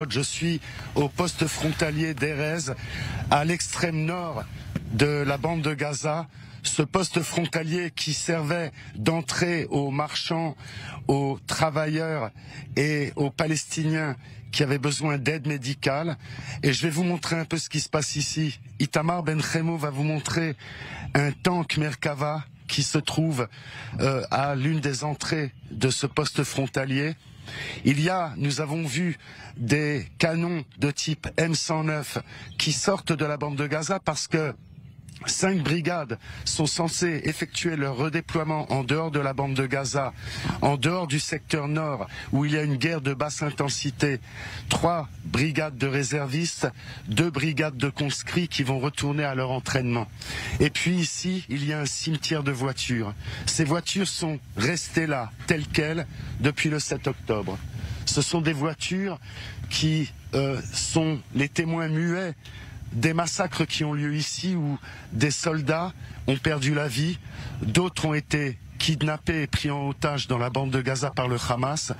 Je suis au poste frontalier d'Erez, à l'extrême nord de la bande de Gaza. Ce poste frontalier qui servait d'entrée aux marchands, aux travailleurs et aux Palestiniens qui avaient besoin d'aide médicale. Et je vais vous montrer un peu ce qui se passe ici. Itamar Ben Chemo va vous montrer un tank Merkava qui se trouve à l'une des entrées de ce poste frontalier. Nous avons vu des canons de type M109 qui sortent de la bande de Gaza parce que 5 brigades sont censées effectuer leur redéploiement en dehors de la bande de Gaza, en dehors du secteur nord où il y a une guerre de basse intensité. 3 brigades de réservistes, 2 brigades de conscrits qui vont retourner à leur entraînement. Et puis ici, il y a un cimetière de voitures. Ces voitures sont restées là, telles quelles, depuis le 7 octobre. Ce sont des voitures qui sont les témoins muets des massacres qui ont lieu ici où des soldats ont perdu la vie, d'autres ont été kidnappés et pris en otage dans la bande de Gaza par le Hamas.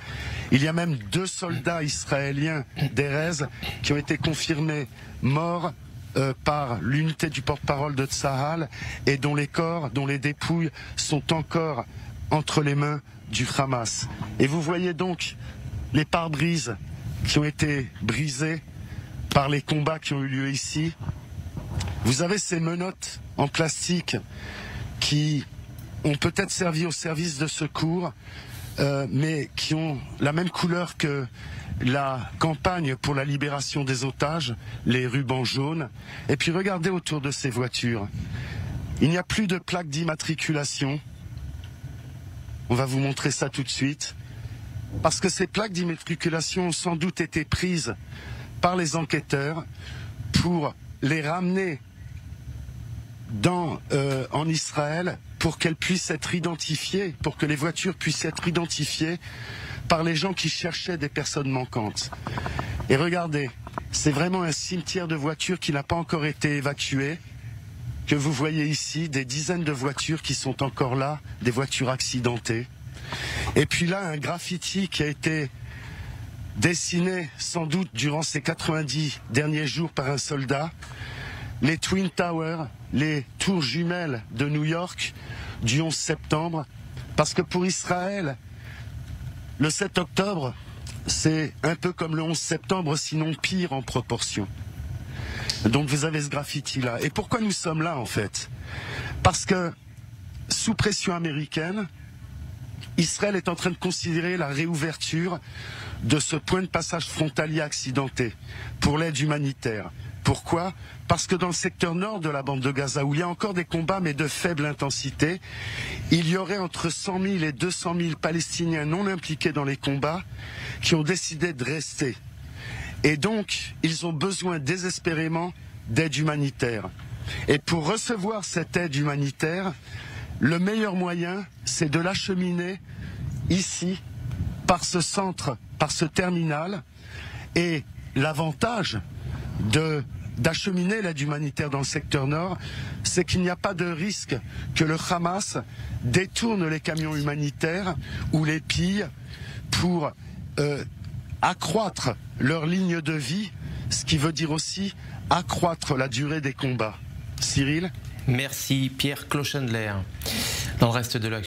Il y a même 2 soldats israéliens d'Erez qui ont été confirmés morts par l'unité du porte-parole de Tsahal et dont les corps, dont les dépouilles sont encore entre les mains du Hamas. Et vous voyez donc les pare-brises qui ont été brisées par les combats qui ont eu lieu ici. Vous avez ces menottes en plastique qui ont peut-être servi au service de secours, mais qui ont la même couleur que la campagne pour la libération des otages, les rubans jaunes. Et puis regardez autour de ces voitures. Il n'y a plus de plaques d'immatriculation. On va vous montrer ça tout de suite. Parce que ces plaques d'immatriculation ont sans doute été prises par les enquêteurs pour les ramener en Israël pour qu'elles puissent être identifiées, pour que les voitures puissent être identifiées par les gens qui cherchaient des personnes manquantes. Et regardez, c'est vraiment un cimetière de voitures qui n'a pas encore été évacué, que vous voyez ici, des dizaines de voitures qui sont encore là, des voitures accidentées. Et puis là, un graffiti qui a été dessiné sans doute durant ces 90 derniers jours par un soldat, les Twin Towers, les tours jumelles de New York du 11 septembre, parce que pour Israël, le 7 octobre, c'est un peu comme le 11 septembre, sinon pire en proportion. Donc vous avez ce graffiti-là. Et pourquoi nous sommes là en fait? Parce que, sous pression américaine, Israël est en train de considérer la réouverture de ce point de passage frontalier accidenté pour l'aide humanitaire. Pourquoi? Parce que dans le secteur nord de la bande de Gaza, où il y a encore des combats mais de faible intensité, il y aurait entre 100 000 et 200 000 Palestiniens non impliqués dans les combats qui ont décidé de rester. Et donc, ils ont besoin désespérément d'aide humanitaire. Et pour recevoir cette aide humanitaire, le meilleur moyen, c'est de l'acheminer ici, par ce centre, par ce terminal. Et l'avantage d'acheminer l'aide humanitaire dans le secteur nord, c'est qu'il n'y a pas de risque que le Hamas détourne les camions humanitaires ou les pille pour accroître leur ligne de vie, ce qui veut dire aussi accroître la durée des combats. Cyril ? Merci Pierre Clochendler. Dans le reste de